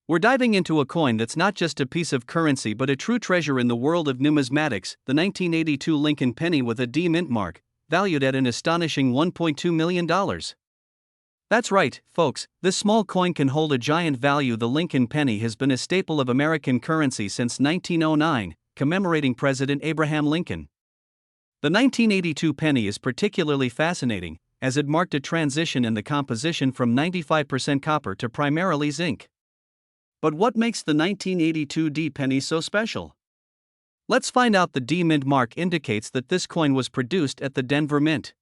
We're diving into a coin that's not just a piece of currency but a true treasure in the world of numismatics, the 1982 Lincoln penny with a D mint mark, valued at an astonishing $1.2 million. That's right, folks, this small coin can hold a giant value. The Lincoln penny has been a staple of American currency since 1909, commemorating President Abraham Lincoln. The 1982 penny is particularly fascinating, as it marked a transition in the composition from 95% copper to primarily zinc. But what makes the 1982 D penny so special? Let's find out. The D mint mark indicates that this coin was produced at the Denver Mint.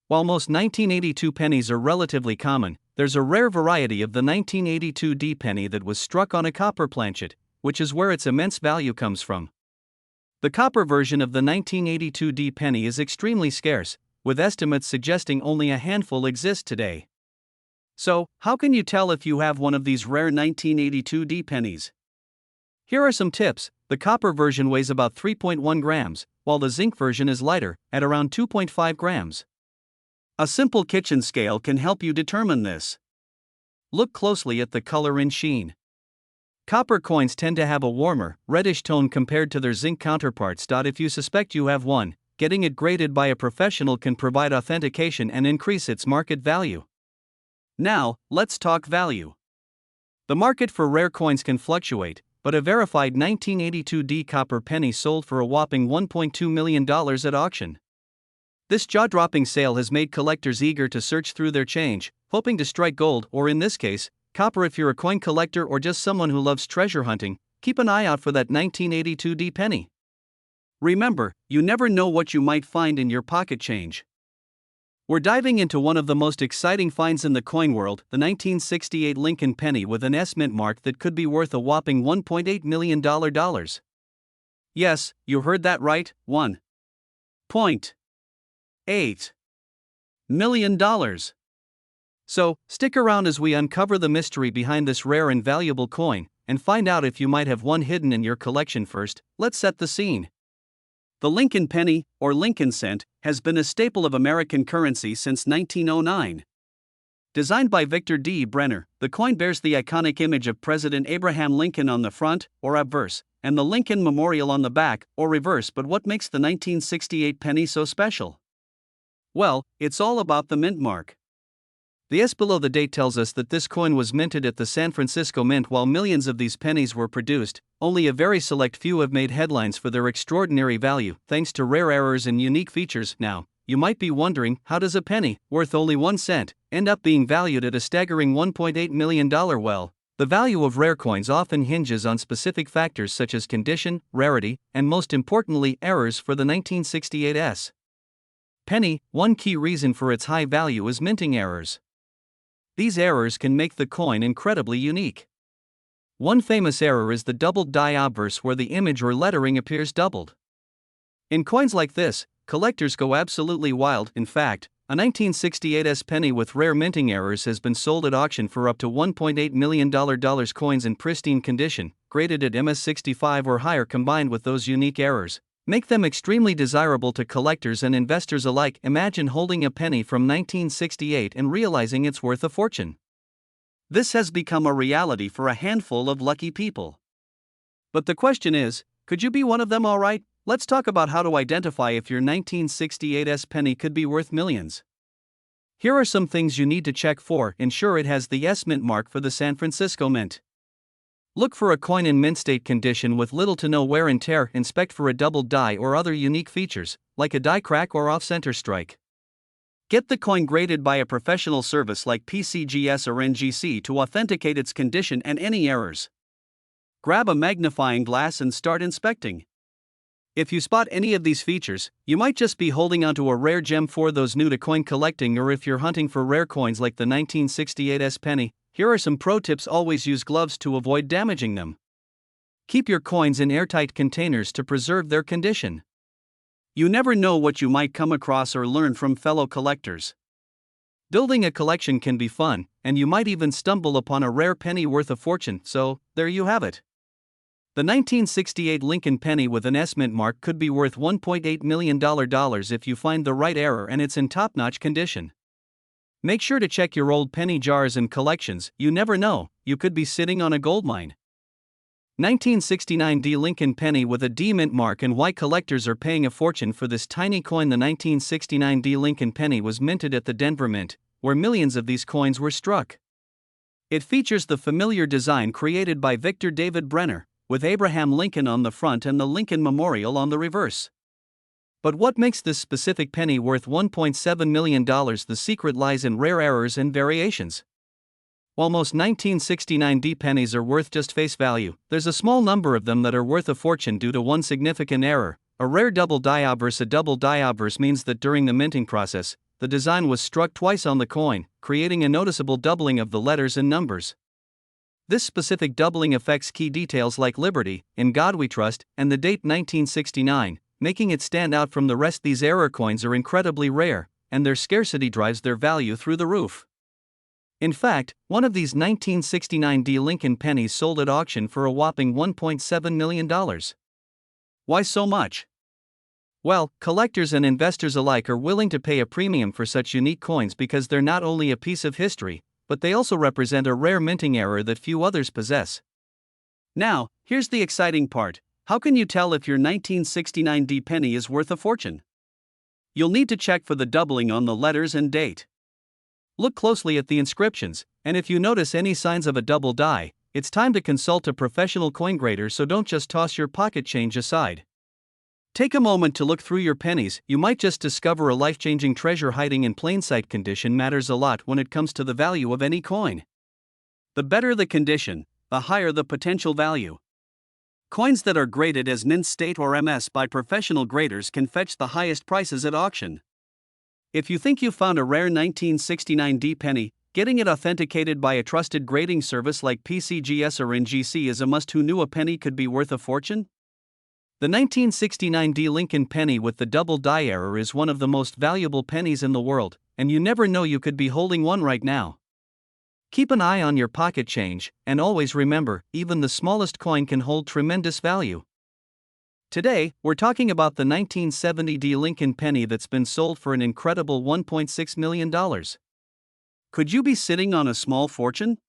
While most 1982 pennies are relatively common, there's a rare variety of the 1982 D penny that was struck on a copper planchet, which is where its immense value comes from. The copper version of the 1982 D penny is extremely scarce, with estimates suggesting only a handful exist today. So, how can you tell if you have one of these rare 1982 D pennies? Here are some tips. The copper version weighs about 3.1 grams, while the zinc version is lighter, at around 2.5 grams. A simple kitchen scale can help you determine this. Look closely at the color and sheen. Copper coins tend to have a warmer, reddish tone compared to their zinc counterparts. If you suspect you have one, getting it graded by a professional can provide authentication and increase its market value. Now, let's talk value. The market for rare coins can fluctuate, but a verified 1982 D copper penny sold for a whopping $1.2 million at auction. This jaw-dropping sale has made collectors eager to search through their change, hoping to strike gold, or in this case, copper. If you're a coin collector or just someone who loves treasure hunting, keep an eye out for that 1982 D penny. Remember, you never know what you might find in your pocket change. We're diving into one of the most exciting finds in the coin world, the 1968 Lincoln penny with an S mint mark that could be worth a whopping $1.8 million. Yes, you heard that right, $1.8 million. So, stick around as we uncover the mystery behind this rare and valuable coin, and find out if you might have one hidden in your collection. First, let's set the scene. The Lincoln penny, or Lincoln cent, has been a staple of American currency since 1909. Designed by Victor D. Brenner, the coin bears the iconic image of President Abraham Lincoln on the front, or obverse, and the Lincoln Memorial on the back, or reverse. But what makes the 1968 penny so special? Well, it's all about the mint mark. The S below the date tells us that this coin was minted at the San Francisco Mint. While millions of these pennies were produced, only a very select few have made headlines for their extraordinary value, thanks to rare errors and unique features. Now, you might be wondering, how does a penny, worth only 1 cent, end up being valued at a staggering $1.8 million? Well, the value of rare coins often hinges on specific factors such as condition, rarity, and most importantly, errors. For the 1968 S penny, one key reason for its high value is minting errors. These errors can make the coin incredibly unique. One famous error is the doubled die obverse, where the image or lettering appears doubled. In coins like this, collectors go absolutely wild. In fact, a 1968 S penny with rare minting errors has been sold at auction for up to $1.8 million. Coins in pristine condition, graded at MS65 or higher, combined with those unique errors, make them extremely desirable to collectors and investors alike. Imagine holding a penny from 1968 and realizing it's worth a fortune. This has become a reality for a handful of lucky people. But the question is, could you be one of them? Alright, let's talk about how to identify if your 1968 S penny could be worth millions. Here are some things you need to check for. Ensure it has the S mint mark for the San Francisco Mint. Look for a coin in mint state condition with little to no wear and tear. Inspect for a doubled die or other unique features, like a die crack or off-center strike. Get the coin graded by a professional service like PCGS or NGC to authenticate its condition and any errors. Grab a magnifying glass and start inspecting. If you spot any of these features, you might just be holding onto a rare gem. For those new to coin collecting, or if you're hunting for rare coins like the 1968 S penny, here are some pro tips. Always use gloves to avoid damaging them. Keep your coins in airtight containers to preserve their condition. You never know what you might come across or learn from fellow collectors. Building a collection can be fun, and you might even stumble upon a rare penny worth a fortune. So, there you have it. The 1968 Lincoln penny with an S mint mark could be worth $1.8 million if you find the right error and it's in top-notch condition. Make sure to check your old penny jars and collections, you never know, you could be sitting on a goldmine. 1969 D Lincoln penny with a D mint mark, and why collectors are paying a fortune for this tiny coin. The 1969 D Lincoln penny was minted at the Denver Mint, where millions of these coins were struck. It features the familiar design created by Victor David Brenner, with Abraham Lincoln on the front and the Lincoln Memorial on the reverse. But what makes this specific penny worth $1.7 million? The secret lies in rare errors and variations. While most 1969 D pennies are worth just face value, there's a small number of them that are worth a fortune due to one significant error: a rare double die obverse. A double die obverse means that during the minting process, the design was struck twice on the coin, creating a noticeable doubling of the letters and numbers. This specific doubling affects key details like Liberty, In God We Trust, and the date 1969, making it stand out from the rest. These error coins are incredibly rare, and their scarcity drives their value through the roof. In fact, one of these 1969 D Lincoln pennies sold at auction for a whopping $1.7 million. Why so much? Well, collectors and investors alike are willing to pay a premium for such unique coins because they're not only a piece of history, but they also represent a rare minting error that few others possess. Now, here's the exciting part: how can you tell if your 1969 D penny is worth a fortune? You'll need to check for the doubling on the letters and date. Look closely at the inscriptions, and if you notice any signs of a double die, it's time to consult a professional coin grader. So don't just toss your pocket change aside. Take a moment to look through your pennies. You might just discover a life-changing treasure hiding in plain sight. Condition matters a lot when it comes to the value of any coin. The better the condition, the higher the potential value. Coins that are graded as mint state or MS by professional graders can fetch the highest prices at auction. If you think you found a rare 1969 D penny, getting it authenticated by a trusted grading service like PCGS or NGC is a must. Who knew a penny could be worth a fortune? The 1969 D Lincoln penny with the double die error is one of the most valuable pennies in the world, and you never know, you could be holding one right now. Keep an eye on your pocket change, and always remember, even the smallest coin can hold tremendous value. Today, we're talking about the 1970 D Lincoln penny that's been sold for an incredible $1.6 million. Could you be sitting on a small fortune?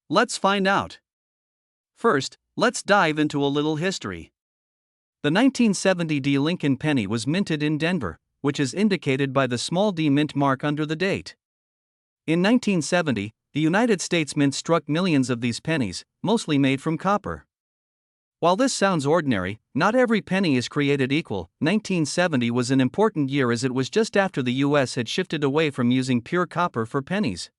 Let's find out. First, let's dive into a little history. The 1970 D Lincoln penny was minted in Denver, which is indicated by the small d mint mark under the date. In 1970, the United States Mint struck millions of these pennies, mostly made from copper. While this sounds ordinary, not every penny is created equal. 1970 was an important year as it was just after the US had shifted away from using pure copper for pennies.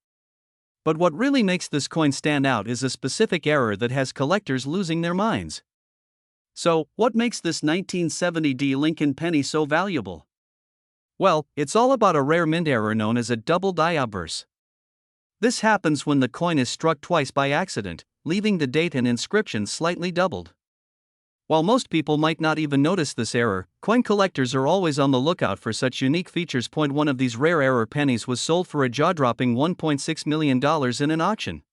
But what really makes this coin stand out is a specific error that has collectors losing their minds. So, what makes this 1970 D Lincoln penny so valuable? Well, it's all about a rare mint error known as a double die obverse. This happens when the coin is struck twice by accident, leaving the date and inscription slightly doubled. While most people might not even notice this error, coin collectors are always on the lookout for such unique features. Point one of these rare error pennies was sold for a jaw-dropping $1.6 million in an auction.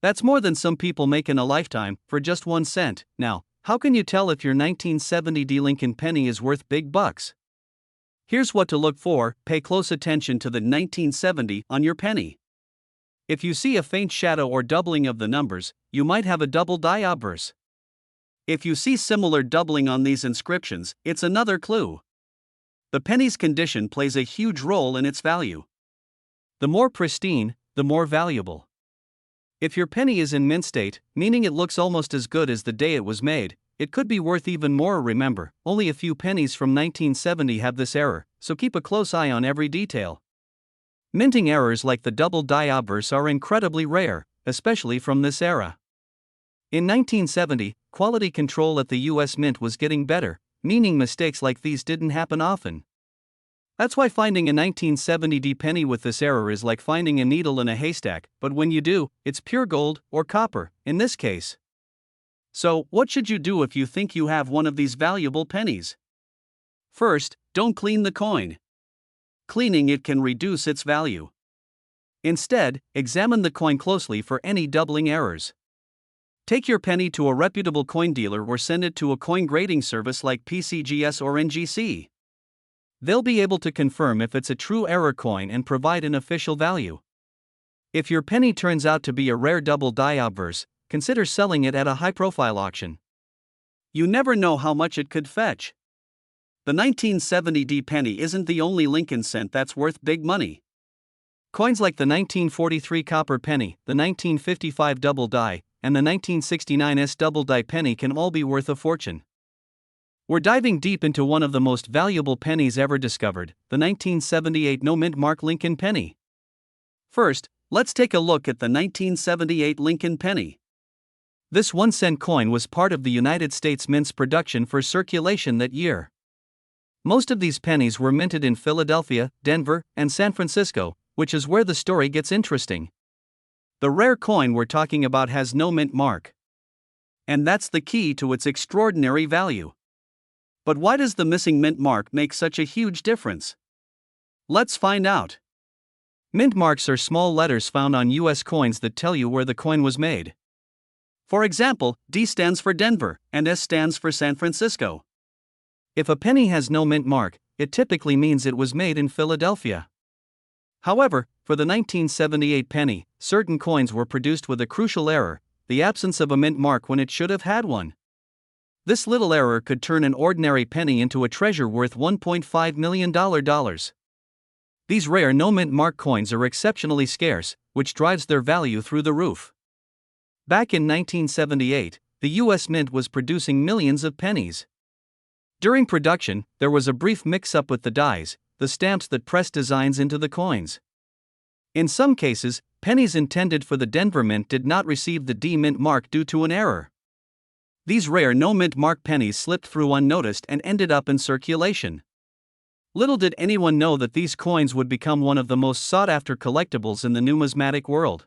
That's more than some people make in a lifetime, for just 1 cent. Now, how can you tell if your 1970 D Lincoln penny is worth big bucks? Here's what to look for: pay close attention to the 1970 on your penny. If you see a faint shadow or doubling of the numbers, you might have a double die obverse. If you see similar doubling on these inscriptions, it's another clue. The penny's condition plays a huge role in its value. The more pristine, the more valuable. If your penny is in mint state, meaning it looks almost as good as the day it was made, it could be worth even more. Remember, only a few pennies from 1970 have this error, so keep a close eye on every detail. Minting errors like the double die obverse are incredibly rare, especially from this era. In 1970, quality control at the US Mint was getting better, meaning mistakes like these didn't happen often. That's why finding a 1970 D penny with this error is like finding a needle in a haystack, but when you do, it's pure gold, or copper, in this case. So, what should you do if you think you have one of these valuable pennies? First, don't clean the coin. Cleaning it can reduce its value. Instead, examine the coin closely for any doubling errors. Take your penny to a reputable coin dealer or send it to a coin grading service like PCGS or NGC. They'll be able to confirm if it's a true error coin and provide an official value. If your penny turns out to be a rare double die obverse, consider selling it at a high-profile auction. You never know how much it could fetch. The 1970 penny isn't the only Lincoln cent that's worth big money. Coins like the 1943 copper penny, the 1955 double die, and the 1969 double die penny can all be worth a fortune. We're diving deep into one of the most valuable pennies ever discovered, the 1978 no-mint mark Lincoln penny. First, let's take a look at the 1978 Lincoln penny. This 1-cent coin was part of the United States Mint's production for circulation that year. Most of these pennies were minted in Philadelphia, Denver, and San Francisco, which is where the story gets interesting. The rare coin we're talking about has no mint mark. And that's the key to its extraordinary value. But why does the missing mint mark make such a huge difference? Let's find out. Mint marks are small letters found on U.S. coins that tell you where the coin was made. For example, D stands for Denver, and S stands for San Francisco. If a penny has no mint mark, it typically means it was made in Philadelphia. However, for the 1978 penny, certain coins were produced with a crucial error, the absence of a mint mark when it should have had one. This little error could turn an ordinary penny into a treasure worth $1.5 million. These rare no-mint mark coins are exceptionally scarce, which drives their value through the roof. Back in 1978, the U.S. Mint was producing millions of pennies. During production, there was a brief mix-up with the dies, the stamps that pressed designs into the coins. In some cases, pennies intended for the Denver Mint did not receive the D mint mark due to an error. These rare no-mint mark pennies slipped through unnoticed and ended up in circulation. Little did anyone know that these coins would become one of the most sought-after collectibles in the numismatic world.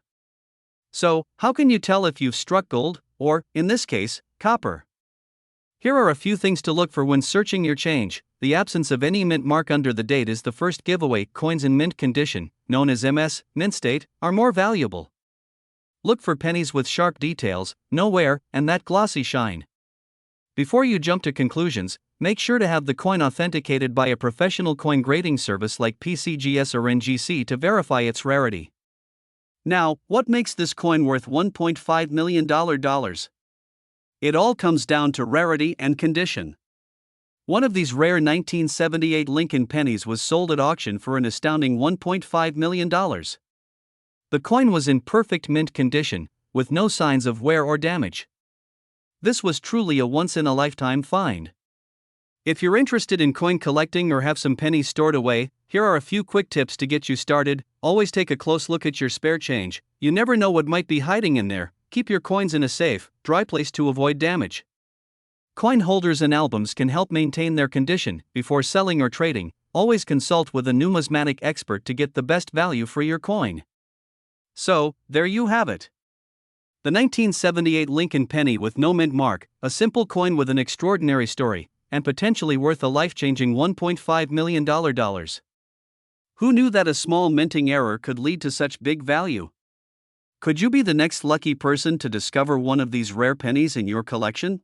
So, how can you tell if you've struck gold, or, in this case, copper? Here are a few things to look for when searching your change. The absence of any mint mark under the date is the first giveaway. Coins in mint condition, known as MS, mint state, are more valuable. Look for pennies with sharp details, no wear, and that glossy shine. Before you jump to conclusions, make sure to have the coin authenticated by a professional coin grading service like PCGS or NGC to verify its rarity. Now, what makes this coin worth $1.5 million? It all comes down to rarity and condition. One of these rare 1978 Lincoln pennies was sold at auction for an astounding $1.5 million. The coin was in perfect mint condition, with no signs of wear or damage. This was truly a once-in-a-lifetime find. If you're interested in coin collecting or have some pennies stored away, here are a few quick tips to get you started. Always take a close look at your spare change. You never know what might be hiding in there. Keep your coins in a safe, dry place to avoid damage. Coin holders and albums can help maintain their condition. Before selling or trading, always consult with a numismatic expert to get the best value for your coin. So, there you have it. The 1978 Lincoln penny with no mint mark, a simple coin with an extraordinary story, and potentially worth a life-changing $1.5 million. Who knew that a small minting error could lead to such big value? Could you be the next lucky person to discover one of these rare pennies in your collection?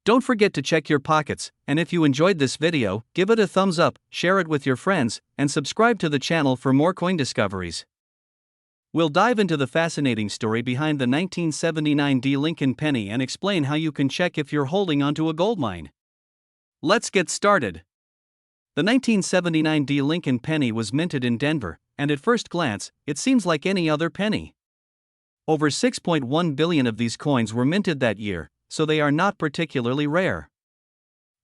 Don't forget to check your pockets, and if you enjoyed this video, give it a thumbs up, share it with your friends, and subscribe to the channel for more coin discoveries. We'll dive into the fascinating story behind the 1979 D Lincoln penny and explain how you can check if you're holding onto a goldmine. Let's get started. The 1979 D Lincoln penny was minted in Denver, and at first glance, it seems like any other penny. Over 6.1 billion of these coins were minted that year, so they are not particularly rare.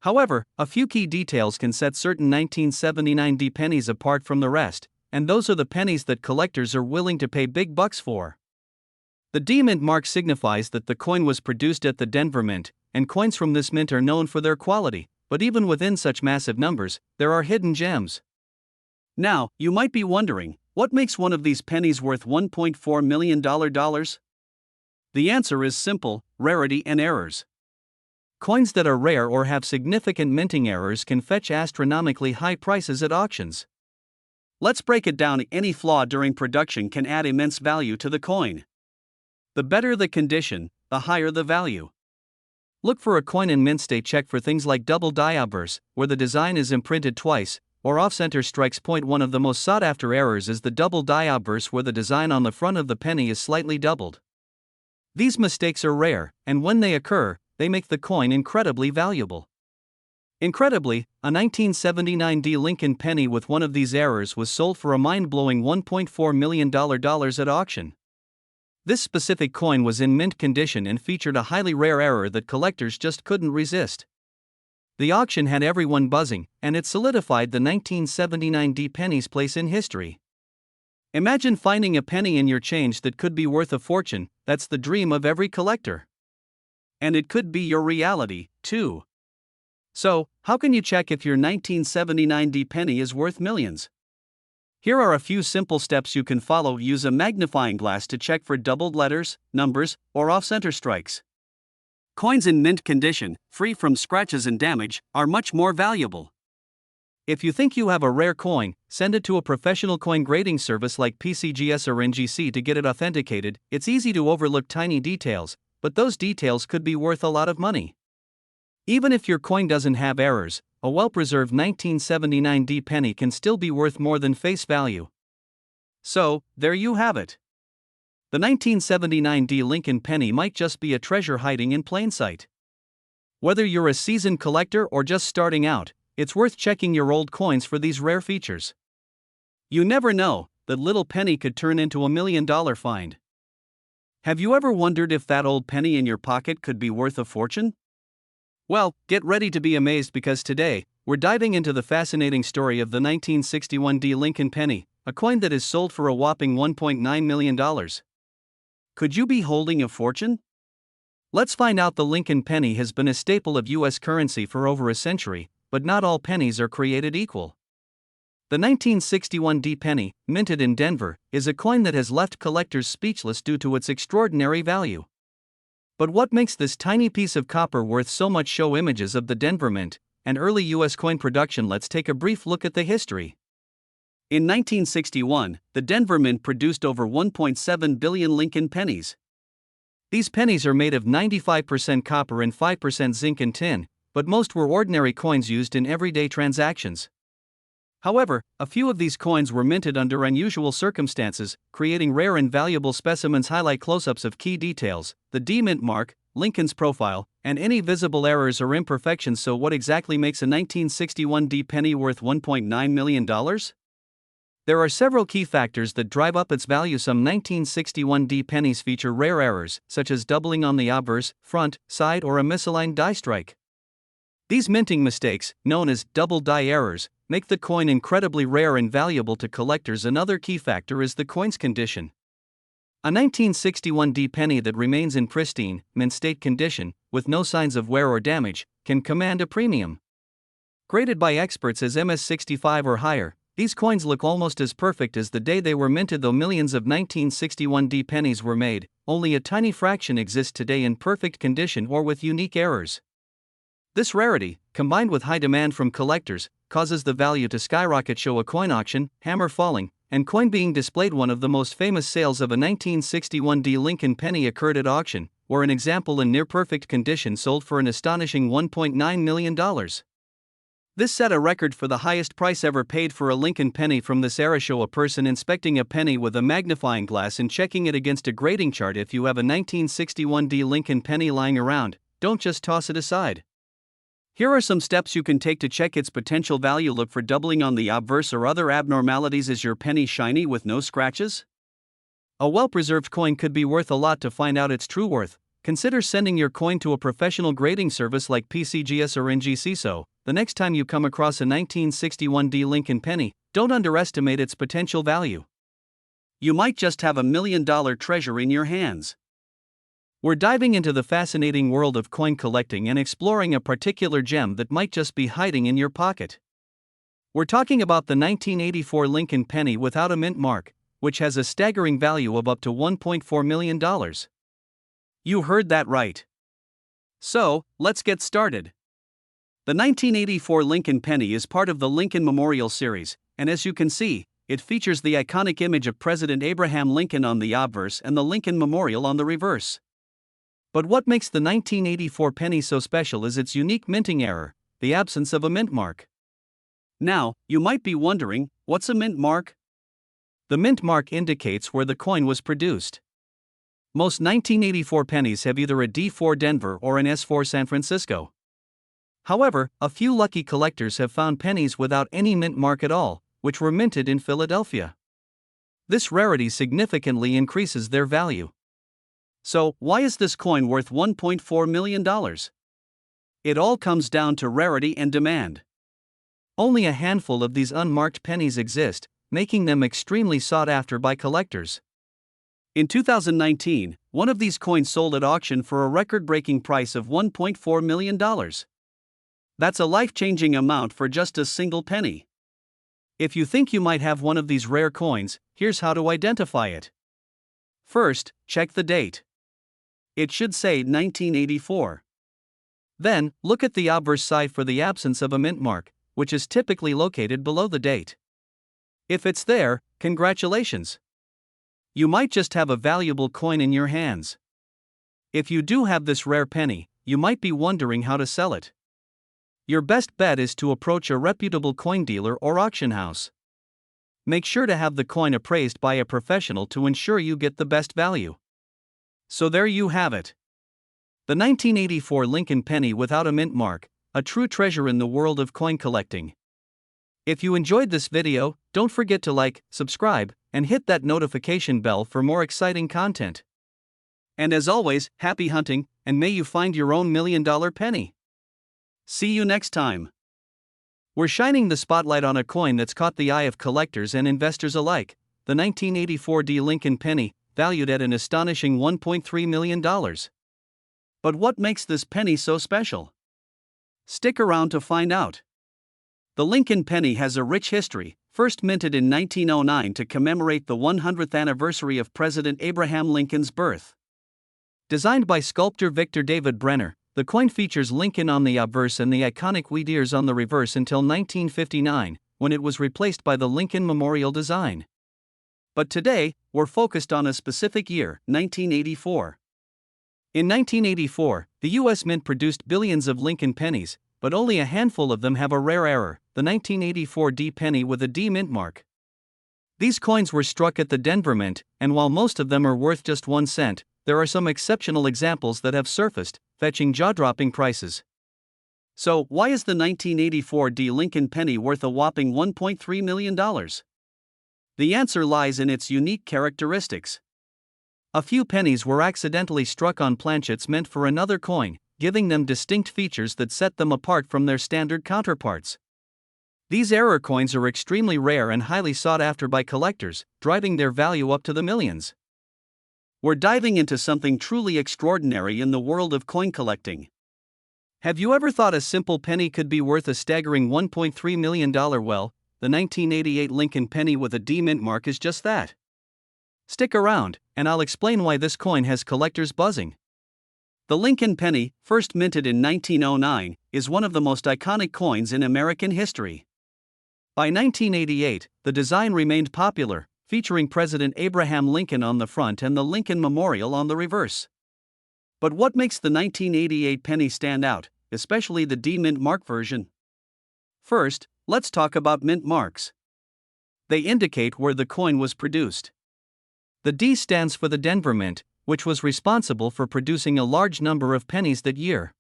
However, a few key details can set certain 1979 D pennies apart from the rest, and those are the pennies that collectors are willing to pay big bucks for. The D mint mark signifies that the coin was produced at the Denver Mint, and coins from this mint are known for their quality, but even within such massive numbers, there are hidden gems. Now, you might be wondering, what makes one of these pennies worth $1.4 million? The answer is simple: rarity and errors. Coins that are rare or have significant minting errors can fetch astronomically high prices at auctions. Let's break it down. Any flaw during production can add immense value to the coin. The better the condition, the higher the value. Look for a coin in mint state. Check for things like double die obverse, where the design is imprinted twice, or off-center strikes. One of the most sought-after errors is the double die obverse, where the design on the front of the penny is slightly doubled. These mistakes are rare, and when they occur, they make the coin incredibly valuable. Incredibly, a 1979 D Lincoln penny with one of these errors was sold for a mind-blowing $1.4 million at auction. This specific coin was in mint condition and featured a highly rare error that collectors just couldn't resist. The auction had everyone buzzing, and it solidified the 1979 D penny's place in history. Imagine finding a penny in your change that could be worth a fortune. That's the dream of every collector. And it could be your reality, too. So, how can you check if your 1979 D penny is worth millions? Here are a few simple steps you can follow. Use a magnifying glass to check for doubled letters, numbers, or off-center strikes. Coins in mint condition, free from scratches and damage, are much more valuable. If you think you have a rare coin, send it to a professional coin grading service like PCGS or NGC to get it authenticated. It's easy to overlook tiny details, but those details could be worth a lot of money. Even if your coin doesn't have errors, a well-preserved 1979 D penny can still be worth more than face value. So, there you have it. The 1979 D Lincoln penny might just be a treasure hiding in plain sight. Whether you're a seasoned collector or just starting out, it's worth checking your old coins for these rare features. You never know, that little penny could turn into $1 million find. Have you ever wondered if that old penny in your pocket could be worth a fortune? Well, get ready to be amazed, because today, we're diving into the fascinating story of the 1961 D Lincoln penny, a coin that is sold for a whopping $1.9 million. Could you be holding a fortune? Let's find out. The Lincoln penny has been a staple of U.S. currency for over a century, but not all pennies are created equal. The 1961 D penny, minted in Denver, is a coin that has left collectors speechless due to its extraordinary value. But what makes this tiny piece of copper worth so much? Show images of the Denver Mint and early U.S. coin production. Let's take a brief look at the history. In 1961, the Denver Mint produced over 1.7 billion Lincoln pennies. These pennies are made of 95% copper and 5% zinc and tin, but most were ordinary coins used in everyday transactions. However, a few of these coins were minted under unusual circumstances, creating rare and valuable specimens. Highlight close-ups of key details, the D mint mark, Lincoln's profile, and any visible errors or imperfections. So what exactly makes a 1961 D penny worth $1.9 million? There are several key factors that drive up its value. Some 1961 D pennies feature rare errors, such as doubling on the obverse, front, side, or a misaligned die strike. These minting mistakes, known as double die errors, make the coin incredibly rare and valuable to collectors. Another key factor is the coin's condition. A 1961 D penny that remains in pristine, mint state condition, with no signs of wear or damage, can command a premium. Graded by experts as MS65 or higher, these coins look almost as perfect as the day they were minted. Though millions of 1961 D pennies were made, only a tiny fraction exist today in perfect condition or with unique errors. This rarity, combined with high demand from collectors, causes the value to skyrocket. Show a coin auction, hammer falling, and coin being displayed. One of the most famous sales of a 1961 D Lincoln penny occurred at auction, where an example in near-perfect condition sold for an astonishing $1.9 million. This set a record for the highest price ever paid for a Lincoln penny from this era. Show a person inspecting a penny with a magnifying glass and checking it against a grading chart. If you have a 1961 D Lincoln penny lying around, don't just toss it aside. Here are some steps you can take to check its potential value. Look for doubling on the obverse or other abnormalities. Is your penny shiny with no scratches? A well-preserved coin could be worth a lot. To find out its true worth, consider sending your coin to a professional grading service like PCGS or NGC. So, the next time you come across a 1961 D Lincoln penny, don't underestimate its potential value. You might just have $1 million treasure in your hands. We're diving into the fascinating world of coin collecting and exploring a particular gem that might just be hiding in your pocket. We're talking about the 1984 Lincoln penny without a mint mark, which has a staggering value of up to $1.4 million. You heard that right. So, let's get started. The 1984 Lincoln penny is part of the Lincoln Memorial series, and as you can see, it features the iconic image of President Abraham Lincoln on the obverse and the Lincoln Memorial on the reverse. But what makes the 1984 penny so special is its unique minting error, the absence of a mint mark. Now, you might be wondering, what's a mint mark? The mint mark indicates where the coin was produced. Most 1984 pennies have either a D4 Denver or an S4 San Francisco. However, a few lucky collectors have found pennies without any mint mark at all, which were minted in Philadelphia. This rarity significantly increases their value. So, why is this coin worth $1.4 million? It all comes down to rarity and demand. Only a handful of these unmarked pennies exist, making them extremely sought after by collectors. In 2019, one of these coins sold at auction for a record-breaking price of $1.4 million. That's a life-changing amount for just a single penny. If you think you might have one of these rare coins, here's how to identify it. First, check the date. It should say 1984. Then, look at the obverse side for the absence of a mint mark, which is typically located below the date. If it's there, congratulations! You might just have a valuable coin in your hands. If you do have this rare penny, you might be wondering how to sell it. Your best bet is to approach a reputable coin dealer or auction house. Make sure to have the coin appraised by a professional to ensure you get the best value. So there you have it. The 1984 Lincoln penny without a mint mark, a true treasure in the world of coin collecting. If you enjoyed this video, don't forget to like, subscribe, and hit that notification bell for more exciting content. And as always, happy hunting, and may you find your own $1 million penny. See you next time. We're shining the spotlight on a coin that's caught the eye of collectors and investors alike, the 1984 D Lincoln penny, valued at an astonishing $1.3 million. But what makes this penny so special? Stick around to find out. The Lincoln penny has a rich history, first minted in 1909 to commemorate the 100th anniversary of President Abraham Lincoln's birth. Designed by sculptor Victor David Brenner, the coin features Lincoln on the obverse and the iconic wheat ears on the reverse until 1959, when it was replaced by the Lincoln Memorial design. But today, we're focused on a specific year, 1984. In 1984, the U.S. Mint produced billions of Lincoln pennies, but only a handful of them have a rare error, the 1984 D penny with a D mint mark. These coins were struck at the Denver Mint, and while most of them are worth just 1 cent, there are some exceptional examples that have surfaced, fetching jaw-dropping prices. So, why is the 1984 D Lincoln penny worth a whopping $1.3 million? The answer lies in its unique characteristics. A few pennies were accidentally struck on planchets meant for another coin, giving them distinct features that set them apart from their standard counterparts. These error coins are extremely rare and highly sought after by collectors, driving their value up to the millions. We're diving into something truly extraordinary in the world of coin collecting. Have you ever thought a simple penny could be worth a staggering $1.3 million? Well, the 1988 Lincoln penny with a D mint mark is just that. Stick around, and I'll explain why this coin has collectors buzzing. The Lincoln penny, first minted in 1909, is one of the most iconic coins in American history. By 1988, the design remained popular, featuring President Abraham Lincoln on the front and the Lincoln Memorial on the reverse. But what makes the 1988 penny stand out, especially the D mint mark version? First, let's talk about mint marks. They indicate where the coin was produced. The D stands for the Denver Mint, which was responsible for producing a large number of pennies that year.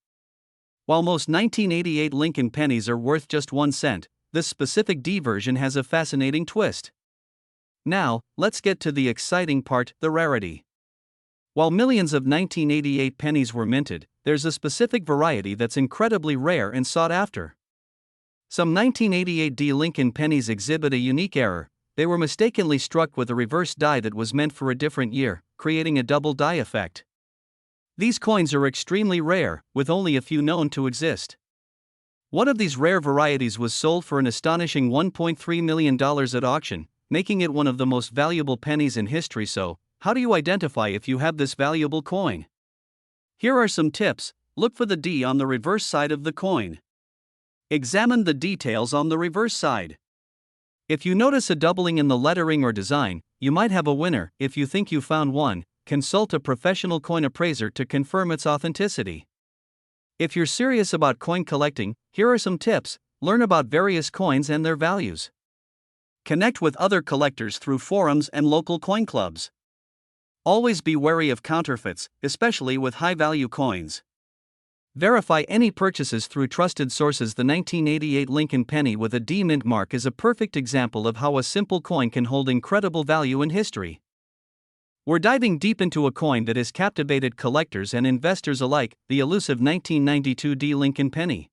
While most 1988 Lincoln pennies are worth just 1 cent, this specific D version has a fascinating twist. Now, let's get to the exciting part, the rarity. While millions of 1988 pennies were minted, there's a specific variety that's incredibly rare and sought after. Some 1988 D Lincoln pennies exhibit a unique error. They were mistakenly struck with a reverse die that was meant for a different year, creating a double die effect. These coins are extremely rare, with only a few known to exist. One of these rare varieties was sold for an astonishing $1.3 million at auction, making it one of the most valuable pennies in history. So, how do you identify if you have this valuable coin? Here are some tips. Look for the D on the reverse side of the coin. Examine the details on the reverse side. If you notice a doubling in the lettering or design, you might have a winner. If you think you found one, consult a professional coin appraiser to confirm its authenticity. If you're serious about coin collecting, here are some tips. learn about various coins and their values. Connect with other collectors through forums and local coin clubs. Always be wary of counterfeits, especially with high-value coins. Verify any purchases through trusted sources. The 1988 Lincoln penny with a D mint mark is a perfect example of how a simple coin can hold incredible value in history. We're diving deep into a coin that has captivated collectors and investors alike, the elusive 1992 D Lincoln penny.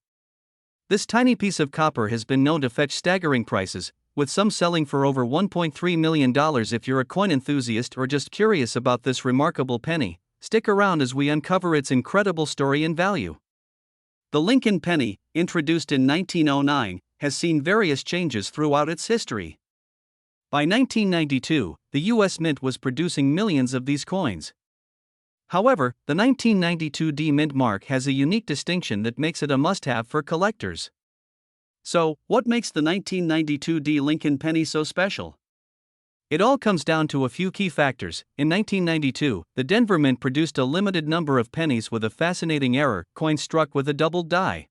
This tiny piece of copper has been known to fetch staggering prices, with some selling for over $1.3 million. If you're a coin enthusiast or just curious about this remarkable penny, stick around as we uncover its incredible story and value. The Lincoln penny, introduced in 1909, has seen various changes throughout its history. By 1992, the U.S. Mint was producing millions of these coins. However, the 1992 D Mint mark has a unique distinction that makes it a must-have for collectors. So, what makes the 1992 D Lincoln penny so special? It all comes down to a few key factors. In 1992, the Denver Mint produced a limited number of pennies with a fascinating error, coins struck with a doubled die.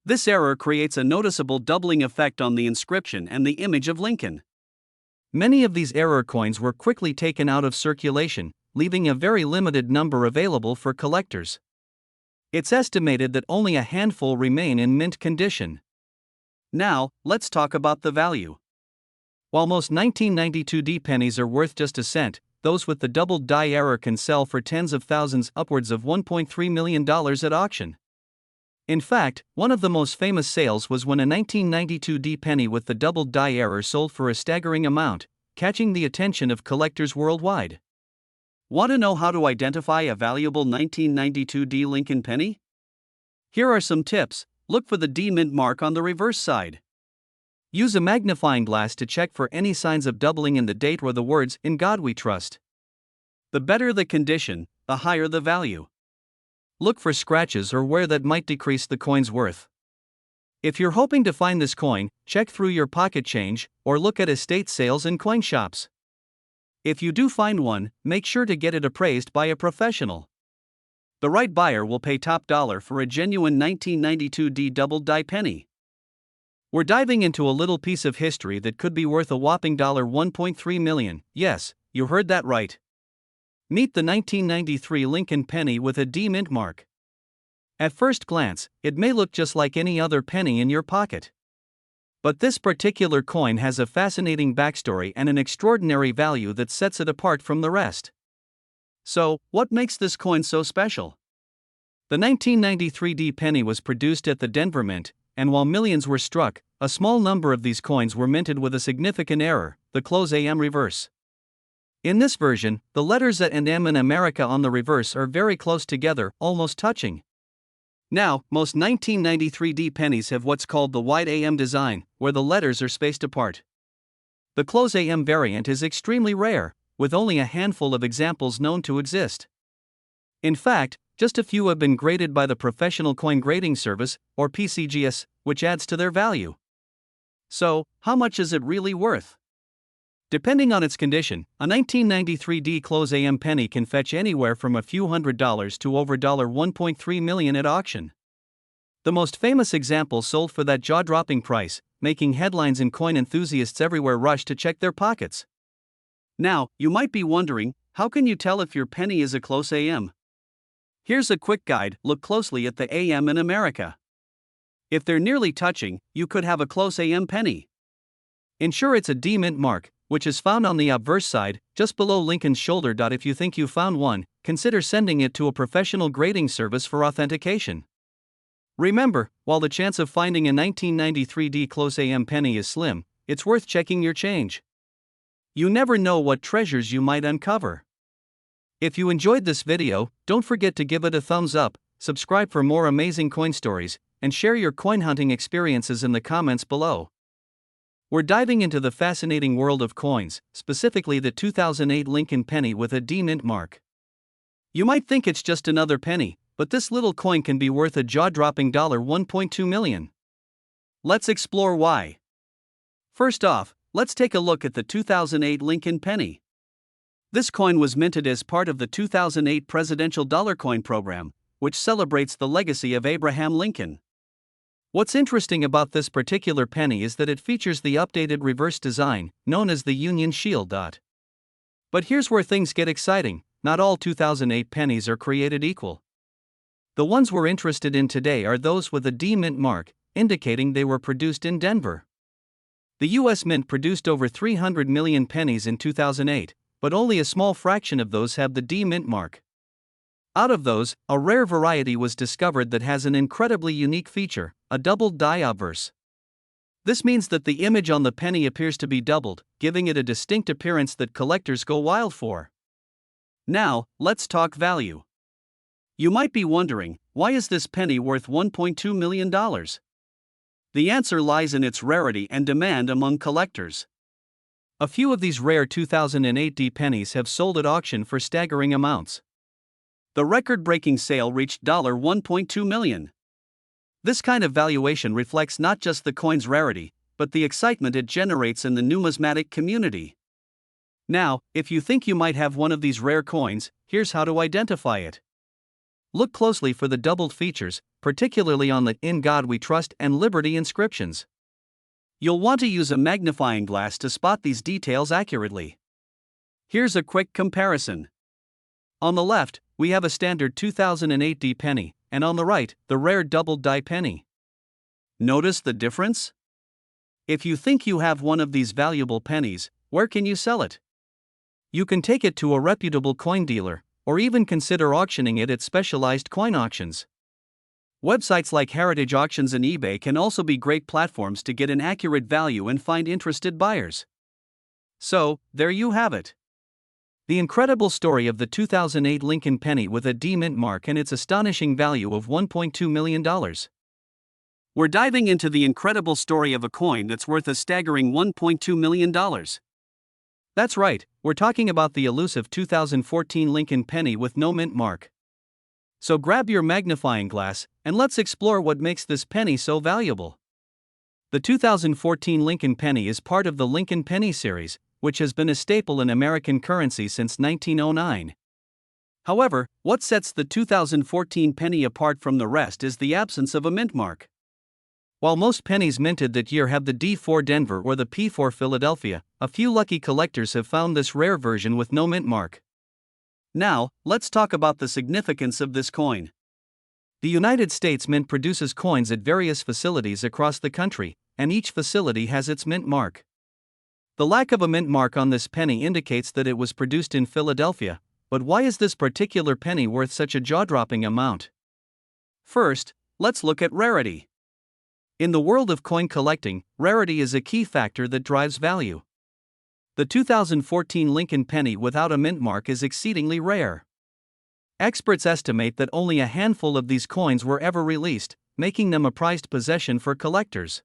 This error creates a noticeable doubling effect on the inscription and the image of Lincoln. Many of these error coins were quickly taken out of circulation, leaving a very limited number available for collectors. It's estimated that only a handful remain in mint condition. Now, let's talk about the value. While most 1992 D pennies are worth just a cent, those with the doubled die error can sell for tens of thousands, upwards of $1.3 million at auction. In fact, one of the most famous sales was when a 1992 D penny with the doubled die error sold for a staggering amount, catching the attention of collectors worldwide. Want to know how to identify a valuable 1992 D Lincoln penny? Here are some tips. Look for the D Mint mark on the reverse side. Use a magnifying glass to check for any signs of doubling in the date or the words, "In God We Trust." The better the condition, the higher the value. Look for scratches or wear that might decrease the coin's worth. If you're hoping to find this coin, check through your pocket change, or look at estate sales and coin shops. If you do find one, make sure to get it appraised by a professional. The right buyer will pay top dollar for a genuine 1992 D double die penny. We're diving into a little piece of history that could be worth a whopping $1.3 million. Yes, you heard that right. Meet the 1993 Lincoln penny with a D Mint mark. At first glance, it may look just like any other penny in your pocket. But this particular coin has a fascinating backstory and an extraordinary value that sets it apart from the rest. So, what makes this coin so special? The 1993 D penny was produced at the Denver Mint, and while millions were struck, a small number of these coins were minted with a significant error, the close AM reverse. In this version, the letters A and M in America on the reverse are very close together, almost touching. Now, most 1993 D pennies have what's called the wide AM design, where the letters are spaced apart. The close AM variant is extremely rare, with only a handful of examples known to exist. In fact, just a few have been graded by the Professional Coin Grading Service, or PCGS, which adds to their value. So, how much is it really worth? Depending on its condition, a 1993 D close AM penny can fetch anywhere from a few $100s to over $1.3 million at auction. The most famous example sold for that jaw-dropping price, making headlines, and coin enthusiasts everywhere rush to check their pockets. Now, you might be wondering, how can you tell if your penny is a close AM? Here's a quick guide. Look closely at the AM in America. If they're nearly touching, you could have a close AM penny. Ensure it's a D Mint mark, which is found on the obverse side, just below Lincoln's shoulder. If you think you found one, consider sending it to a professional grading service for authentication. Remember, while the chance of finding a 1993 D close AM penny is slim, it's worth checking your change. You never know what treasures you might uncover. If you enjoyed this video, don't forget to give it a thumbs up, subscribe for more amazing coin stories, and share your coin hunting experiences in the comments below. We're diving into the fascinating world of coins, specifically the 2008 Lincoln penny with a D Mint mark. You might think it's just another penny, but this little coin can be worth a jaw-dropping $1.2 million. Let's explore why. First off, let's take a look at the 2008 Lincoln penny. This coin was minted as part of the 2008 Presidential Dollar Coin Program, which celebrates the legacy of Abraham Lincoln. What's interesting about this particular penny is that it features the updated reverse design, known as the Union Shield. But here's where things get exciting: not all 2008 pennies are created equal. The ones we're interested in today are those with a D Mint mark, indicating they were produced in Denver. The US Mint produced over 300 million pennies in 2008, but only a small fraction of those have the D Mint mark. Out of those, a rare variety was discovered that has an incredibly unique feature: a doubled die obverse. This means that the image on the penny appears to be doubled, giving it a distinct appearance that collectors go wild for. Now, let's talk value. You might be wondering, why is this penny worth $1.2 million? The answer lies in its rarity and demand among collectors. A few of these rare 2008 D pennies have sold at auction for staggering amounts. The record-breaking sale reached $1.2 million. This kind of valuation reflects not just the coin's rarity, but the excitement it generates in the numismatic community. Now, if you think you might have one of these rare coins, here's how to identify it. Look closely for the doubled features, particularly on the "In God We Trust" and "Liberty" inscriptions. You'll want to use a magnifying glass to spot these details accurately. Here's a quick comparison. On the left, we have a standard 2008 D penny, and on the right, the rare doubled die penny. Notice the difference? If you think you have one of these valuable pennies, where can you sell it? You can take it to a reputable coin dealer, or even consider auctioning it at specialized coin auctions. Websites like Heritage Auctions and eBay can also be great platforms to get an accurate value and find interested buyers. So, there you have it. The incredible story of the 2008 Lincoln penny with a D Mint mark and its astonishing value of $1.2 million. We're diving into the incredible story of a coin that's worth a staggering $1.2 million. That's right, we're talking about the elusive 2014 Lincoln penny with no mint mark. So grab your magnifying glass, and let's explore what makes this penny so valuable. The 2014 Lincoln penny is part of the Lincoln penny series, which has been a staple in American currency since 1909. However, what sets the 2014 penny apart from the rest is the absence of a mint mark. While most pennies minted that year have the D4 Denver or the P4 Philadelphia, a few lucky collectors have found this rare version with no mint mark. Now, let's talk about the significance of this coin. The United States Mint produces coins at various facilities across the country, and each facility has its mint mark. The lack of a mint mark on this penny indicates that it was produced in Philadelphia, but why is this particular penny worth such a jaw-dropping amount? First, let's look at rarity. In the world of coin collecting, rarity is a key factor that drives value. The 2014 Lincoln penny without a mint mark is exceedingly rare. Experts estimate that only a handful of these coins were ever released, making them a prized possession for collectors.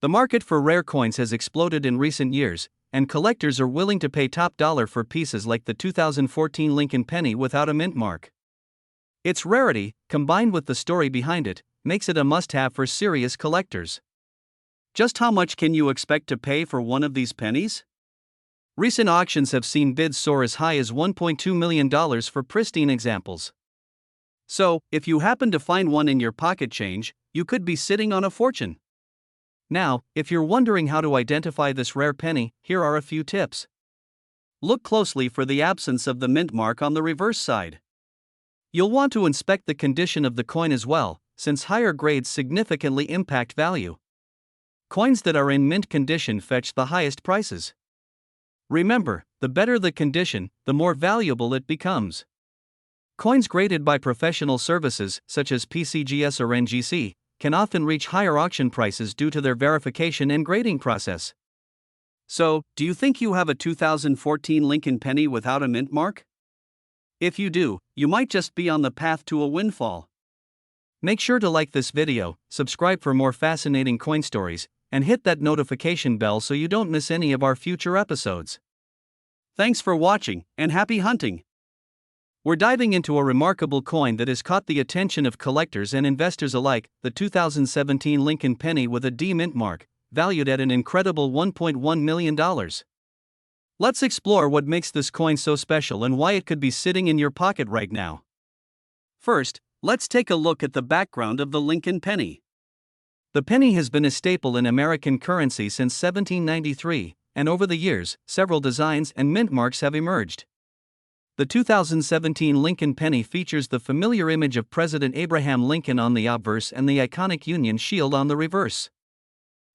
The market for rare coins has exploded in recent years, and collectors are willing to pay top dollar for pieces like the 2014 Lincoln penny without a mint mark. Its rarity, combined with the story behind it, makes it a must-have for serious collectors. Just how much can you expect to pay for one of these pennies? Recent auctions have seen bids soar as high as $1.2 million for pristine examples. So, if you happen to find one in your pocket change, you could be sitting on a fortune. Now, if you're wondering how to identify this rare penny, here are a few tips. Look closely for the absence of the mint mark on the reverse side. You'll want to inspect the condition of the coin as well, since higher grades significantly impact value. Coins that are in mint condition fetch the highest prices. Remember, the better the condition, the more valuable it becomes. Coins graded by professional services, such as PCGS or NGC, can often reach higher auction prices due to their verification and grading process. So, do you think you have a 2014 Lincoln penny without a mint mark? If you do, you might just be on the path to a windfall. Make sure to like this video, subscribe for more fascinating coin stories, and hit that notification bell so you don't miss any of our future episodes. Thanks for watching, and happy hunting! We're diving into a remarkable coin that has caught the attention of collectors and investors alike, the 2017 Lincoln penny with a D mint mark, valued at an incredible $1.1 million. Let's explore what makes this coin so special and why it could be sitting in your pocket right now. First, let's take a look at the background of the Lincoln penny. The penny has been a staple in American currency since 1793, and over the years, several designs and mint marks have emerged. The 2017 Lincoln penny features the familiar image of President Abraham Lincoln on the obverse and the iconic Union shield on the reverse.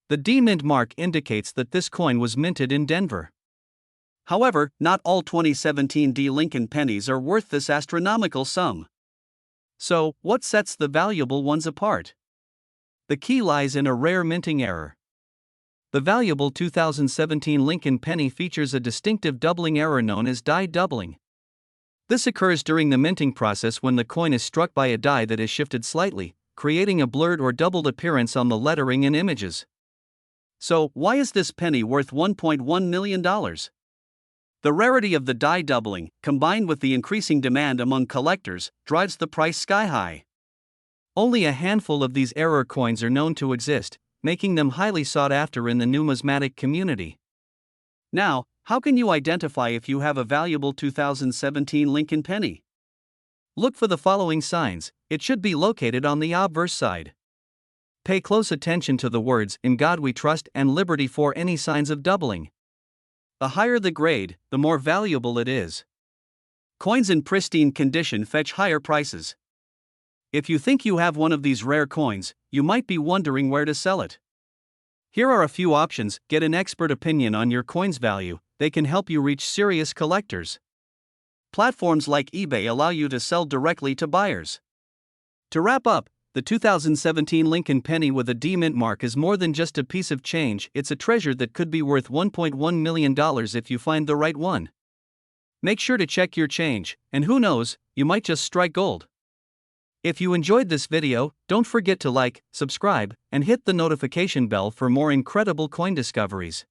The D mint mark indicates that this coin was minted in Denver. However, not all 2017 D Lincoln pennies are worth this astronomical sum. So, what sets the valuable ones apart? The key lies in a rare minting error. The valuable 2017 Lincoln penny features a distinctive doubling error known as die doubling. This occurs during the minting process when the coin is struck by a die that is shifted slightly, creating a blurred or doubled appearance on the lettering and images. So, why is this penny worth $1.1 million? The rarity of the die doubling, combined with the increasing demand among collectors, drives the price sky high. Only a handful of these error coins are known to exist, making them highly sought after in the numismatic community. Now, how can you identify if you have a valuable 2017 Lincoln penny? Look for the following signs. It should be located on the obverse side. Pay close attention to the words "In God We Trust" and "Liberty" for any signs of doubling. The higher the grade, the more valuable it is. Coins in pristine condition fetch higher prices. If you think you have one of these rare coins, you might be wondering where to sell it. Here are a few options. Get an expert opinion on your coin's value. They can help you reach serious collectors. Platforms like eBay allow you to sell directly to buyers. To wrap up, the 2017 Lincoln penny with a D mint mark is more than just a piece of change. It's a treasure that could be worth $1.1 million if you find the right one. Make sure to check your change, and who knows, you might just strike gold. If you enjoyed this video, don't forget to like, subscribe, and hit the notification bell for more incredible coin discoveries.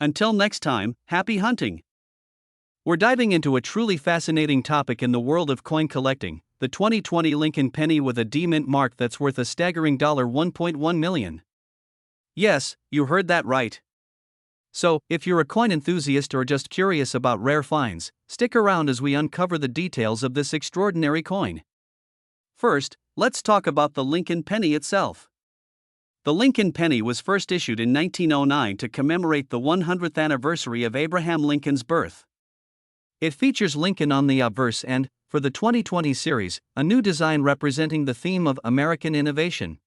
Until next time, happy hunting! We're diving into a truly fascinating topic in the world of coin collecting, the 2020 Lincoln penny with a D mint mark that's worth a staggering $1.1 million. Yes, you heard that right. So, if you're a coin enthusiast or just curious about rare finds, stick around as we uncover the details of this extraordinary coin. First, let's talk about the Lincoln penny itself. The Lincoln penny was first issued in 1909 to commemorate the 100th anniversary of Abraham Lincoln's birth. It features Lincoln on the obverse and, for the 2020 series, a new design representing the theme of American innovation.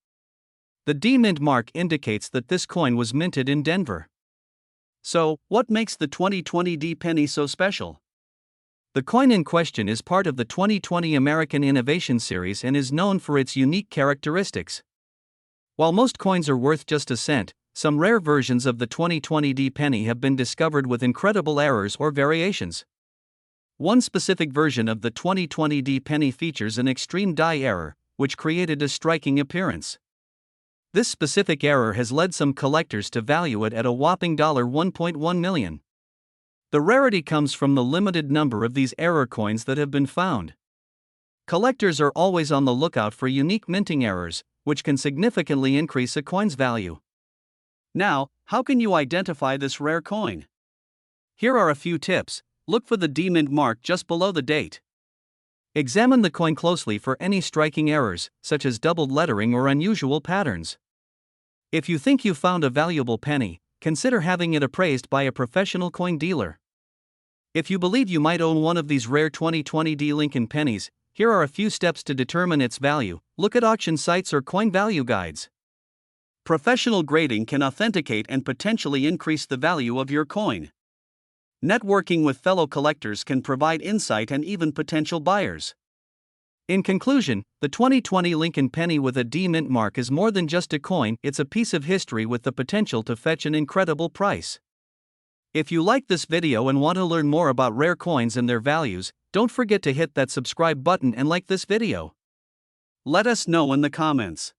The D mint mark indicates that this coin was minted in Denver. So, what makes the 2020 D penny so special? The coin in question is part of the 2020 American Innovation Series and is known for its unique characteristics. While most coins are worth just a cent, some rare versions of the 2020 D penny have been discovered with incredible errors or variations. One specific version of the 2020 D penny features an extreme die error, which created a striking appearance. This specific error has led some collectors to value it at a whopping $1.1 million. The rarity comes from the limited number of these error coins that have been found. Collectors are always on the lookout for unique minting errors, which can significantly increase a coin's value. Now, how can you identify this rare coin? Here are a few tips. Look for the D mint mark just below the date. Examine the coin closely for any striking errors, such as doubled lettering or unusual patterns. If you think you found a valuable penny, consider having it appraised by a professional coin dealer. If you believe you might own one of these rare 2020 D Lincoln pennies, here are a few steps to determine its value. Look at auction sites or coin value guides. Professional grading can authenticate and potentially increase the value of your coin. Networking with fellow collectors can provide insight and even potential buyers. In conclusion, the 2020 Lincoln penny with a D mint mark is more than just a coin, it's a piece of history with the potential to fetch an incredible price. If you like this video and want to learn more about rare coins and their values, don't forget to hit that subscribe button and like this video. Let us know in the comments.